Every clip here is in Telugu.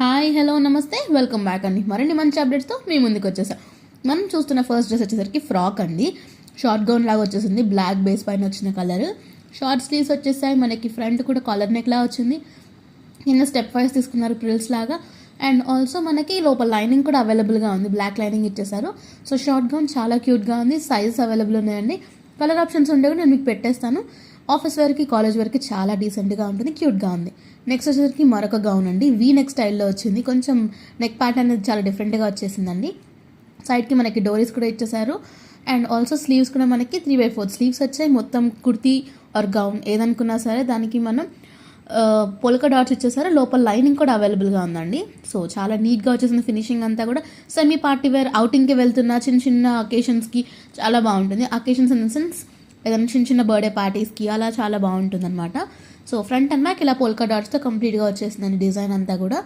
హాయ్ హలో నమస్తే వెల్కమ్ బ్యాక్ అండి. మరిన్ని మంచి అప్డేట్స్తో మీ ముందుకు వచ్చేసా. మనం చూస్తున్న ఫస్ట్ డ్రెస్ వచ్చేసరికి ఫ్రాక్ అండి. షార్ట్ గౌన్ లాగా వచ్చేసింది, బ్లాక్ బేస్ పైన వచ్చిన కలర్. షార్ట్ స్లీవ్స్ వచ్చేసాయి, మనకి ఫ్రంట్ కూడా కాలర్ నెక్ లాగా వచ్చింది. కింద స్టెప్ వైజ్ తీసుకున్నారు ప్రిల్స్ లాగా. అండ్ ఆల్సో మనకి లోపల లైనింగ్ కూడా అవైలబుల్గా ఉంది, బ్లాక్ లైనింగ్ ఇచ్చేసారు. సో షార్ట్ గౌన్ చాలా క్యూట్గా ఉంది, సైజెస్ అవైలబుల్ ఉన్నాయండి. కలర్ ఆప్షన్స్ ఉంటే కూడా నేను మీకు పెట్టేస్తాను. ఆఫీస్ వేర్కి కాలేజ్ వేర్కి చాలా డీసెంట్గా ఉంటుంది, క్యూట్గా ఉంది. నెక్స్ట్ వచ్చేసరికి మరొక గౌన్ అండి, వీ నెక్ స్టైల్లో వచ్చింది. కొంచెం నెక్ ప్యాటర్న్ అనేది చాలా డిఫరెంట్గా వచ్చేసిందండి. సైడ్కి మనకి డోరీస్ కూడా ఇచ్చేసారు. అండ్ ఆల్సో స్లీవ్స్ కూడా మనకి 3/4 స్లీవ్స్ వచ్చాయి. మొత్తం కుర్తీ ఆర్ గౌన్ ఏదనుకున్నా సరే దానికి మనం పొలక డాట్స్ ఇచ్చేసారు. లోపల లైనింగ్ కూడా అవైలబుల్గా ఉందండి. సో చాలా నీట్గా వచ్చేసింది ఫినిషింగ్ అంతా కూడా. సెమీ పార్టీ వేర్, అవుటింగ్కి వెళ్తున్న చిన్న చిన్న అకేషన్స్కి చాలా బాగుంటుంది. అకేషన్స్ ఇన్ ద సెన్స్ ఏదైనా చిన్న చిన్న బర్త్డే పార్టీస్కి అలా చాలా బాగుంటుంది అనమాట. సో ఫ్రంట్ అండ్ బ్యాక్ ఇలా పోల్కా డాట్స్తో కంప్లీట్గా వచ్చేసిందండి డిజైన్ అంతా కూడా.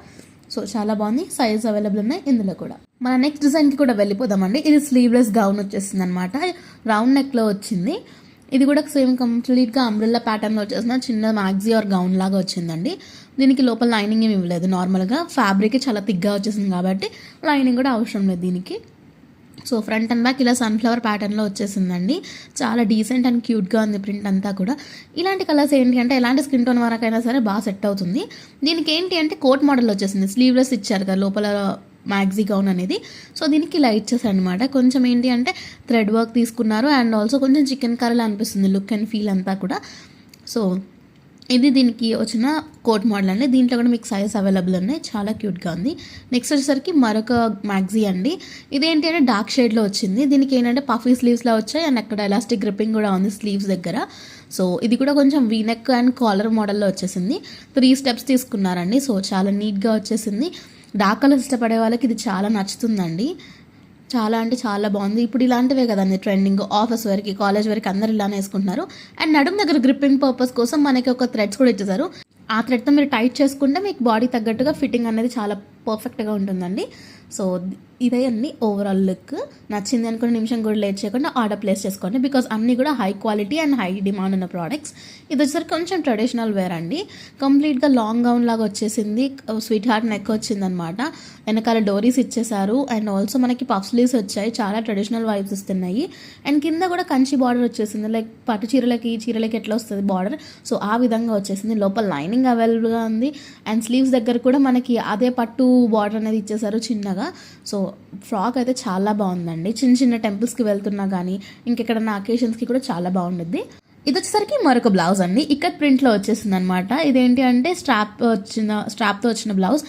సో చాలా బాగుంది, సైజ్ అవైలబుల్ ఉన్నాయి ఇందులో కూడా. మన నెక్స్ట్ డిజైన్కి కూడా వెళ్ళిపోదామండి. ఇది స్లీవ్లెస్ గౌన్ వచ్చేసింది అనమాట, రౌండ్ నెక్లో వచ్చింది. ఇది కూడా సేమ్ కంప్లీట్గా అంబ్రెల్లా ప్యాటర్న్లో వచ్చేసిన చిన్న మ్యాగ్జీ ఆర్ గౌన్ లాగా వచ్చిందండి. దీనికి లోపల లైనింగ్ ఏమి ఇవ్వలేదు, నార్మల్గా ఫ్యాబ్రిక్ చాలా థిక్గా వచ్చేసింది కాబట్టి లైనింగ్ కూడా అవసరం లేదు దీనికి. సో ఫ్రంట్ అండ్ బ్యాక్ ఇలా సన్ఫ్లవర్ ప్యాటర్న్లో వచ్చేసిందండి. చాలా డీసెంట్ అండ్ క్యూట్గా ఉంది ప్రింట్ అంతా కూడా. ఇలాంటి కలర్స్ ఏంటి అంటే ఎలాంటి స్కిన్ టోన్ వరకైనా సరే బాగా సెట్ అవుతుంది. దీనికి ఏంటి అంటే కోట్ మోడల్ వచ్చేసింది, స్లీవ్లెస్ ఇచ్చారు కదా లోపల మ్యాగ్జీ గౌన్ అనేది. సో దీనికి ఇలా ఇచ్చేసారు అనమాట. కొంచెం ఏంటి అంటే థ్రెడ్ వర్క్ తీసుకున్నారు. అండ్ ఆల్సో కొంచెం చికెన్ కర్రీలా అనిపిస్తుంది లుక్ అండ్ ఫీల్ అంతా కూడా. సో ఇది దీనికి వచ్చిన కోట్ మోడల్ అండి. దీంట్లో కూడా మీకు సైజ్ అవైలబుల్ ఉన్నాయి, చాలా క్యూట్గా ఉంది. నెక్స్ట్ వచ్చేసరికి మరొక మ్యాగ్జీ అండి. ఇదేంటి అంటే డార్క్ షేడ్లో వచ్చింది. దీనికి ఏంటంటే పఫీ స్లీవ్స్లో వచ్చాయి అండ్ అక్కడ ఎలాస్టిక్ గ్రిప్పింగ్ కూడా ఉంది స్లీవ్స్ దగ్గర. సో ఇది కూడా కొంచెం వీనెక్ అండ్ కాలర్ మోడల్లో వచ్చేసింది. 3 స్టెప్స్ తీసుకున్నారండి. సో చాలా నీట్గా వచ్చేసింది. డార్క్ కలర్స్ ఇష్టపడే వాళ్ళకి ఇది చాలా నచ్చుతుందండి. చాలా అంటే చాలా బాగుంది. ఇప్పుడు ఇలాంటివే కదండి ట్రెండింగ్, ఆఫీస్ వరకు కాలేజ్ వరకు అందరు ఇలానే వేసుకుంటున్నారు. అండ్ నడుం దగ్గర గ్రిప్పింగ్ పర్పస్ కోసం మనకి ఒక థ్రెడ్స్ కూడా ఇచ్చేసారు. ఆ థ్రెడ్తో మీరు టైట్ చేసుకుంటే మీకు బాడీ తగ్గట్టుగా ఫిట్టింగ్ అనేది చాలా పర్ఫెక్ట్గా ఉంటుందండి. సో ఇదే అండి ఓవరాల్ లుక్. నచ్చింది అనుకున్న నిమిషం కూడా లేట్ చేయకుండా ఆర్డర్ ప్లేస్ చేసుకోండి, బికాజ్ అన్నీ కూడా high quality and high demand ఉన్న ప్రోడక్ట్స్. ఇది వచ్చేసరికి కొంచెం ట్రెడిషనల్ వేర్ అండి. కంప్లీట్గా లాంగ్ గౌన్ లాగా వచ్చేసింది, స్వీట్ హార్ట్ నెక్ వచ్చిందనమాట. వెనకాల డోరీస్ ఇచ్చేసారు. అండ్ ఆల్సో మనకి పఫ్ స్లీవ్స్ వచ్చాయి, చాలా ట్రెడిషనల్ వైబ్స్ ఇస్తున్నాయి. అండ్ కింద కూడా కంచి బార్డర్ వచ్చేసింది, లైక్ పట్టు చీరలకి ఎట్లా వస్తుంది బార్డర్, సో ఆ విధంగా వచ్చేసింది. లోపల లైనింగ్ అవైలబుల్గా ఉంది. అండ్ స్లీవ్స్ దగ్గర కూడా మనకి అదే పట్టు బార్డర్ అనేది ఇచ్చేసారు చిన్నగా. సో ఫ్రాక్ అయితే చాలా బాగుందండి. చిన్న చిన్న టెంపుల్స్కి వెళ్తున్నా కానీ ఇంకెక్కడన్నా అకేషన్స్కి కూడా చాలా బాగుంటుంది. ఇది వచ్చేసరికి మరొక బ్లౌజ్ అండి, ఇక్కత్ ప్రింట్లో వచ్చేసింది అనమాట. ఇదేంటి అంటే స్ట్రాప్తో వచ్చిన బ్లౌజ్.